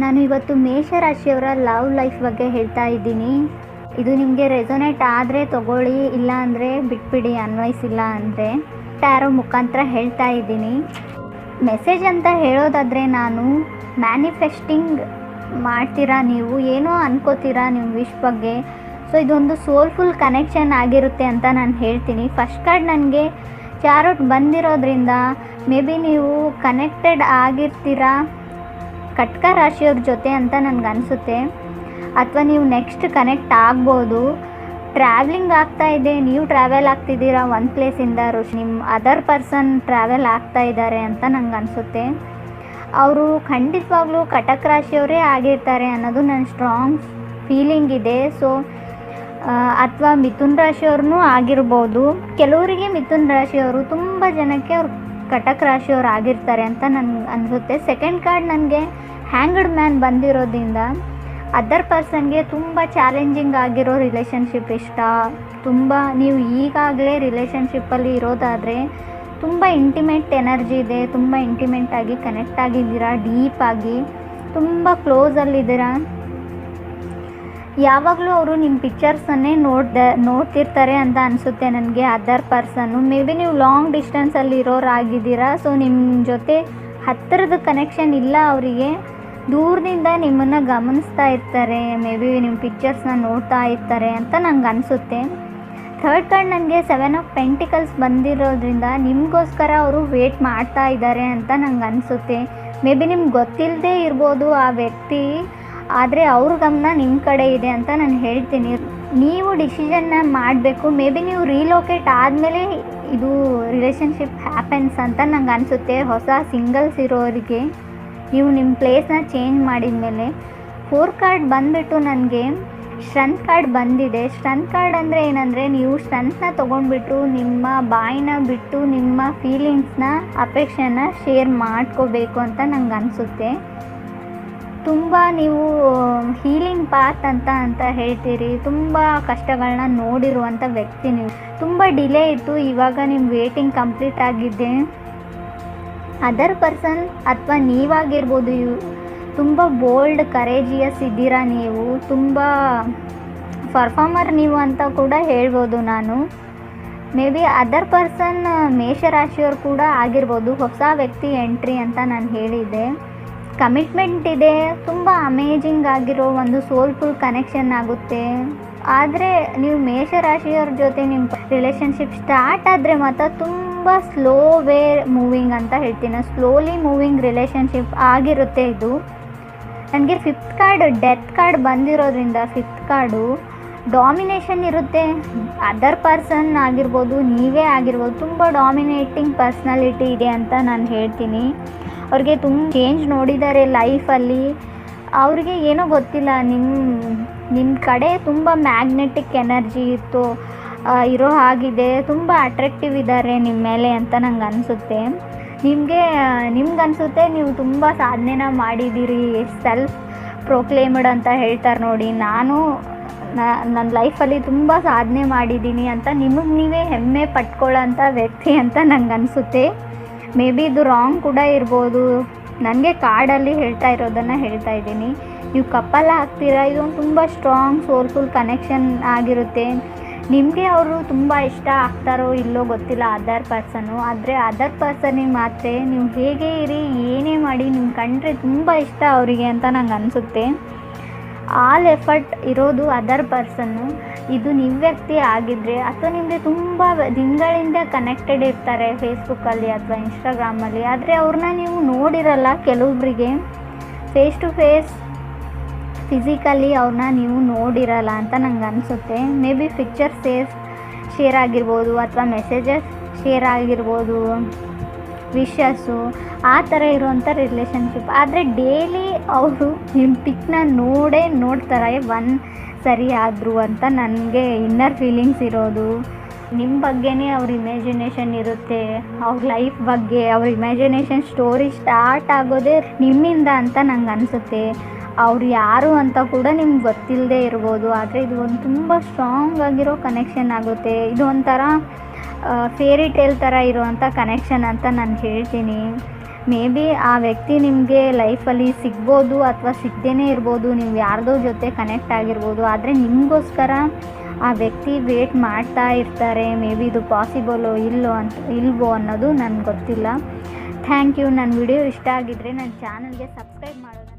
ನಾನು ಇವತ್ತು ಮೇಷರಾಶಿಯವರ love life ಬಗ್ಗೆ ಹೇಳ್ತಾ ಇದ್ದೀನಿ. ಇದು ನಿಮಗೆ ರೆಸೊನೇಟ್ ಆದರೆ ತಗೊಳ್ಳಿ, ಇಲ್ಲ ಅಂದರೆ ಬಿಟ್ಬಿಡಿ, ಅನ್ವಯಿಸಿಲ್ಲ ಅಂದರೆ. ಟ್ಯಾರೋ ಮುಖಾಂತರ ಹೇಳ್ತಾ ಇದ್ದೀನಿ. ಮೆಸೇಜ್ ಅಂತ ಹೇಳೋದಾದರೆ, ನಾನು ಮ್ಯಾನಿಫೆಸ್ಟಿಂಗ್ ಮಾಡ್ತೀರಾ, ನೀವು ಏನೋ ಅನ್ಕೋತೀರಾ ನಿಮ್ಮ ವಿಶ್ ಬಗ್ಗೆ. ಸೊ ಇದೊಂದು ಸೋಲ್ಫುಲ್ ಕನೆಕ್ಷನ್ ಆಗಿರುತ್ತೆ ಅಂತ ನಾನು ಹೇಳ್ತೀನಿ. ಫಸ್ಟ್ ಕಾರ್ಡ್ ನನಗೆ ಚಾರೋಟ್ ಬಂದಿರೋದ್ರಿಂದ ಮೇ ಬಿ ನೀವು ಕನೆಕ್ಟೆಡ್ ಆಗಿರ್ತೀರಾ ಕಟಕ ರಾಶಿಯವ್ರ ಜೊತೆ ಅಂತ ನನಗನ್ಸುತ್ತೆ. ಅಥವಾ ನೀವು ನೆಕ್ಸ್ಟ್ ಕನೆಕ್ಟ್ ಆಗ್ಬೋದು. ಟ್ರಾವೆಲಿಂಗ್ ಆಗ್ತಾ ಇದೆ, ನೀವು ಟ್ರಾವೆಲ್ ಆಗ್ತಿದ್ದೀರಾ ಒಂದು ಪ್ಲೇಸಿಂದ, ನಿಮ್ಮ ಅದರ್ ಪರ್ಸನ್ ಟ್ರಾವೆಲ್ ಆಗ್ತಾ ಇದ್ದಾರೆ ಅಂತ ನಂಗೆ ಅನಿಸುತ್ತೆ. ಅವರು ಖಂಡಿತವಾಗ್ಲೂ ಕಟಕ ರಾಶಿಯವರೇ ಆಗಿರ್ತಾರೆ ಅನ್ನೋದು ನನ್ನ ಸ್ಟ್ರಾಂಗ್ ಫೀಲಿಂಗ್ ಇದೆ. ಸೊ ಅಥವಾ ಮಿಥುನ್ ರಾಶಿಯವ್ರೂ ಆಗಿರ್ಬೋದು. ಕೆಲವರಿಗೆ ಮಿಥುನ್ ರಾಶಿಯವರು, ತುಂಬ ಜನಕ್ಕೆ ಅವ್ರು ಕಟಕ ರಾಶಿಯವ್ರು ಆಗಿರ್ತಾರೆ ಅಂತ ನನಗೆ ಅನಿಸುತ್ತೆ. ಸೆಕೆಂಡ್ ಕಾರ್ಡ್ ನನಗೆ ಹ್ಯಾಂಗ್ಡ್ ಮ್ಯಾನ್ ಬಂದಿರೋದ್ರಿಂದ ಅದರ್ ಪರ್ಸನ್ಗೆ ತುಂಬ ಚಾಲೆಂಜಿಂಗ್ ಆಗಿರೋ ರಿಲೇಷನ್ಶಿಪ್ ಇಷ್ಟ. ತುಂಬ ನೀವು ಈಗಾಗಲೇ ರಿಲೇಷನ್ಶಿಪ್ಪಲ್ಲಿ ಇರೋದಾದರೆ ತುಂಬ ಇಂಟಿಮೇಟ್ ಎನರ್ಜಿ ಇದೆ, ತುಂಬ ಇಂಟಿಮೇಟಾಗಿ ಕನೆಕ್ಟ್ ಆಗಿದ್ದೀರಾ, ಡೀಪಾಗಿ ತುಂಬ ಕ್ಲೋಸಲ್ಲಿದ್ದೀರಾ. ಯಾವಾಗಲೂ ಅವರು ನಿಮ್ಮ ಪಿಕ್ಚರ್ಸನ್ನೇ ನೋಡ್ತಿರ್ತಾರೆ ಅಂತ ಅನಿಸುತ್ತೆ ನನಗೆ ಅದರ್ ಪರ್ಸನ್ನು. ಮೇ ಬಿ ನೀವು ಲಾಂಗ್ ಡಿಸ್ಟೆನ್ಸಲ್ಲಿ ಇರೋರಾಗಿದ್ದೀರಾ. ಸೊ ನಿಮ್ಮ ಜೊತೆ ಹತ್ತಿರದ ಕನೆಕ್ಷನ್ ಇಲ್ಲ ಅವರಿಗೆ, ದೂರದಿಂದ ನಿಮ್ಮನ್ನು ಗಮನಿಸ್ತಾ ಇರ್ತಾರೆ, ಮೇ ಬಿ ನಿಮ್ಮ ಪಿಕ್ಚರ್ಸ್ನ ನೋಡ್ತಾ ಇರ್ತಾರೆ ಅಂತ ನಂಗೆ ಅನಿಸುತ್ತೆ. ಥರ್ಡ್ ಕಾರ್ಡ್ ನನಗೆ 7 ಆಫ್ ಪೆಂಟಿಕಲ್ಸ್ ಬಂದಿರೋದ್ರಿಂದ ನಿಮಗೋಸ್ಕರ ಅವರು ವೇಟ್ ಮಾಡ್ತಾ ಇದ್ದಾರೆ ಅಂತ ನಂಗೆ ಅನಿಸುತ್ತೆ. ಮೇ ಬಿ ನಿಮ್ಗೆ ಗೊತ್ತಿಲ್ಲದೆ ಇರ್ಬೋದು ಆ ವ್ಯಕ್ತಿ, ಆದರೆ ಅವ್ರ ಗಮನ ನಿಮ್ಮ ಕಡೆ ಇದೆ ಅಂತ ನಾನು ಹೇಳ್ತೀನಿ. ನೀವು ಡಿಸಿಷನ್ನ ಮಾಡಬೇಕು. ಮೇ ಬಿ ನೀವು ರೀಲೋಕೇಟ್ ಆದಮೇಲೆ ಇದು ರಿಲೇಷನ್ಶಿಪ್ ಹ್ಯಾಪನ್ಸ್ ಅಂತ ನಂಗೆ ಅನಿಸುತ್ತೆ. ಹೊಸ ಸಿಂಗಲ್ಸ್ ಇರೋರಿಗೆ ನೀವು ನಿಮ್ಮ ಪ್ಲೇಸ್ನ ಚೇಂಜ್ ಮಾಡಿದ ಮೇಲೆ. 4 ಕಾರ್ಡ್ ಬಂದುಬಿಟ್ಟು ನನಗೆ ಸ್ಟ್ರೆಂತ್ ಕಾರ್ಡ್ ಬಂದಿದೆ. ಸ್ಟ್ರೆಂತ್ ಕಾರ್ಡ್ ಅಂದರೆ ಏನಂದರೆ, ನೀವು ಸ್ಟ್ರೆಂತ್ನ ತೊಗೊಂಡ್ಬಿಟ್ಟು ನಿಮ್ಮ ಬಾಯಿನ ಬಿಟ್ಟು ನಿಮ್ಮ ಫೀಲಿಂಗ್ಸ್ನ, ಅಪೇಕ್ಷೆನ ಶೇರ್ ಮಾಡ್ಕೋಬೇಕು ಅಂತ ನಂಗೆ ಅನಿಸುತ್ತೆ. ತುಂಬ ನೀವು ಹೀಲಿಂಗ್ ಪಾತ್ ಅಂತ ಹೇಳ್ತೀರಿ. ತುಂಬ ಕಷ್ಟಗಳನ್ನ ನೋಡಿರುವಂಥ ವ್ಯಕ್ತಿ ನೀವು. ತುಂಬ ಡಿಲೇ ಇತ್ತು, ಇವಾಗ ನಿಮ್ಮ ವೇಟಿಂಗ್ ಕಂಪ್ಲೀಟ್ ಆಗಿದೆ. ಅದರ್ ಪರ್ಸನ್ ಅಥವಾ ನೀವಾಗಿರ್ಬೋದು, ತುಂಬ ಬೋಲ್ಡ್ ಕರೇಜಿಯಸ್ ಇದ್ದೀರಾ ನೀವು, ತುಂಬ ಪರ್ಫಾರ್ಮರ್ ನೀವು ಅಂತ ಕೂಡ ಹೇಳ್ಬೋದು ನಾನು. ಮೇ ಬಿ ಅದರ್ ಪರ್ಸನ್ ಮೇಷರಾಶಿಯವ್ರು ಕೂಡ ಆಗಿರ್ಬೋದು. ಹೊಸ ವ್ಯಕ್ತಿ ಎಂಟ್ರಿ ಅಂತ ನಾನು ಹೇಳಿದೆ. ಕಮಿಟ್ಮೆಂಟ್ ಇದೆ, ತುಂಬ ಅಮೇಜಿಂಗ್ ಆಗಿರೋ ಒಂದು ಸೋಲ್ಫುಲ್ ಕನೆಕ್ಷನ್ ಆಗುತ್ತೆ. ಆದರೆ ನೀವು ಮೇಷರಾಶಿಯವ್ರ ಜೊತೆ ನಿಮ್ಮ ರಿಲೇಷನ್ಶಿಪ್ ಸ್ಟಾರ್ಟ್ ಆದರೆ ಮಾತ್ರ ತುಂಬ ಸ್ಲೋ ವೇ ಮೂವಿಂಗ್ ಅಂತ ಹೇಳ್ತೀನಿ. ಸ್ಲೋಲಿ ಮೂವಿಂಗ್ ರಿಲೇಷನ್ಶಿಪ್ ಆಗಿರುತ್ತೆ ಇದು. ನನಗೆ 5th ಕಾರ್ಡ್ ಡೆತ್ ಕಾರ್ಡ್ ಬಂದಿರೋದ್ರಿಂದ 5th ಕಾರ್ಡು ಡಾಮಿನೇಷನ್ ಇರುತ್ತೆ. ಅದರ್ ಪರ್ಸನ್ ಆಗಿರ್ಬೋದು, ನೀವೇ ಆಗಿರ್ಬೋದು, ತುಂಬ ಡಾಮಿನೇಟಿಂಗ್ ಪರ್ಸ್ನಾಲಿಟಿ ಇದೆ ಅಂತ ನಾನು ಹೇಳ್ತೀನಿ. ಅವ್ರಿಗೆ ತುಂಬ ಚೇಂಜ್ ನೋಡಿದ್ದಾರೆ ಲೈಫಲ್ಲಿ. ಅವ್ರಿಗೆ ಏನೋ ಗೊತ್ತಿಲ್ಲ, ನಿಮ್ಮ ಕಡೆ ತುಂಬ ಮ್ಯಾಗ್ನೆಟಿಕ್ ಎನರ್ಜಿ ಇರೋ ಹಾಗಿದೆ, ತುಂಬ ಅಟ್ರಾಕ್ಟಿವ್ ಇದ್ದಾರೆ ನಿಮ್ಮ ಮೇಲೆ ಅಂತ ನಂಗೆ ಅನಿಸುತ್ತೆ. ನಿಮ್ಗನ್ಸುತ್ತೆ ನೀವು ತುಂಬ ಸಾಧನೆನ ಮಾಡಿದ್ದೀರಿ, ಸೆಲ್ಫ್ ಪ್ರೊಕ್ಲೇಮ್ಡ್ ಅಂತ ಹೇಳ್ತಾರೆ ನೋಡಿ. ನನ್ನ ಲೈಫಲ್ಲಿ ತುಂಬ ಸಾಧನೆ ಮಾಡಿದ್ದೀನಿ ಅಂತ ನಿಮಗೆ ನೀವೇ ಹೆಮ್ಮೆ ಪಟ್ಕೊಳ್ಳೋಂಥ ವ್ಯಕ್ತಿ ಅಂತ ನಂಗೆ ಅನಿಸುತ್ತೆ. ಮೇ ಬಿ ಇದು ರಾಂಗ್ ಕೂಡ ಇರ್ಬೋದು. ನನಗೆ ಕಾರ್ಡಲ್ಲಿ ಹೇಳ್ತಾ ಇರೋದನ್ನು ಹೇಳ್ತಾ ಇದ್ದೀನಿ. ನೀವು ಕಪಲ್ ಆಗ್ತೀರಾ, ಇದೊಂದು ತುಂಬ ಸ್ಟ್ರಾಂಗ್ ಸೋಲ್ಫುಲ್ ಕನೆಕ್ಷನ್ ಆಗಿರುತ್ತೆ. ನಿಮಗೆ ಅವರು ತುಂಬ ಇಷ್ಟ ಆಗ್ತಾರೋ ಇಲ್ಲೋ ಗೊತ್ತಿಲ್ಲ ಅದರ್ ಪರ್ಸನ್ನು. ಆದರೆ ಅದರ್ ಪರ್ಸನಿಗೆ ಮಾತ್ರ ನೀವು ಹೇಗೆ ಇರಿ, ಏನೇ ಮಾಡಿ, ನಿಮ್ಮ ಕಂಡ್ರೆ ತುಂಬ ಇಷ್ಟ ಅವರಿಗೆ ಅಂತ ನಂಗೆ ಅನಿಸುತ್ತೆ. ಆಲ್ ಎಫರ್ಟ್ ಇರೋದು ಅದರ್ ಪರ್ಸನ್ನು. ಇದು ನಿಮ್ಮ ವ್ಯಕ್ತಿ ಆಗಿದ್ದರೆ, ಅಥವಾ ನಿಮಗೆ ತುಂಬ ದಿನಗಳಿಂದ ಕನೆಕ್ಟೆಡ್ ಇರ್ತಾರೆ ಫೇಸ್ಬುಕ್ಕಲ್ಲಿ ಅಥವಾ ಇನ್ಸ್ಟಾಗ್ರಾಮಲ್ಲಿ, ಆದರೆ ಅವ್ರನ್ನ ನೀವು ನೋಡಿರಲ್ಲ. ಕೆಲವೊಬ್ಬರಿಗೆ ಫೇಸ್ ಟು ಫೇಸ್ ಫಿಸಿಕಲಿ ಅವ್ರನ್ನ ನೀವು ನೋಡಿರಲ್ಲ ಅಂತ ನಂಗೆ ಅನಿಸುತ್ತೆ. ಮೇ ಬಿ ಪಿಕ್ಚರ್ಸ್ ಶೇರ್ ಆಗಿರ್ಬೋದು, ಅಥವಾ ಮೆಸೇಜಸ್ ಶೇರ್ ಆಗಿರ್ಬೋದು, ವಿಶಸ್ಸು, ಆ ಥರ ಇರುವಂಥ ರಿಲೇಷನ್ಶಿಪ್. ಆದರೆ ಡೈಲಿ ಅವರು ನಿಮ್ಮ ಪಿಕ್ನ ನೋಡ್ತಾರೆ ಸರಿ ಆದರು ಅಂತ ನನಗೆ ಇನ್ನರ್ ಫೀಲಿಂಗ್ಸ್ ಇರೋದು. ನಿಮ್ಮ ಬಗ್ಗೆನೇ ಅವ್ರ ಇಮ್ಯಾಜಿನೇಷನ್ ಇರುತ್ತೆ, ಅವ್ರ ಲೈಫ್ ಬಗ್ಗೆ ಅವ್ರ ಇಮ್ಯಾಜಿನೇಷನ್ ಸ್ಟೋರಿ ಸ್ಟಾರ್ಟ್ ಆಗೋದೇ ನಿಮ್ಮಿಂದ ಅಂತ ನಂಗೆ ಅನಿಸುತ್ತೆ. ಅವ್ರು ಯಾರು ಅಂತ ಕೂಡ ನಿಮ್ಗೆ ಗೊತ್ತಿಲ್ಲದೆ ಇರ್ಬೋದು. ಆದರೆ ಇದು ಒಂದು ತುಂಬ ಸ್ಟ್ರಾಂಗ್ ಆಗಿರೋ ಕನೆಕ್ಷನ್ ಆಗುತ್ತೆ. ಇದು ಒಂಥರ ಫೇರಿ ಟೇಲ್ ಥರ ಇರುವಂಥ ಕನೆಕ್ಷನ್ ಅಂತ ನಾನು ಹೇಳ್ತೀನಿ. ಮೇ ಬಿ ಆ ವ್ಯಕ್ತಿ ನಿಮಗೆ ಲೈಫಲ್ಲಿ ಸಿಗ್ಬೋದು ಅಥವಾ ಸಿಗದೇ ಇರ್ಬೋದು, ನೀವು ಯಾರ್ದೋ ಜೊತೆ ಕನೆಕ್ಟ್ ಆಗಿರ್ಬೋದು. ಆದರೆ ನಿಮಗೋಸ್ಕರ ಆ ವ್ಯಕ್ತಿ ವೇಟ್ ಮಾಡ್ತಾ ಇರ್ತಾರೆ. ಮೇ ಬಿ ಇದು ಪಾಸಿಬಲೋ ಇಲ್ವೋ ಅನ್ನೋದು ನನಗೆ ಗೊತ್ತಿಲ್ಲ. Thank you. ನನ್ನ ವಿಡಿಯೋ ಇಷ್ಟ ಆಗಿದ್ದರೆ ನನ್ನ ಚಾನಲ್ಗೆ ಸಬ್ಸ್ಕ್ರೈಬ್ ಮಾಡೋದು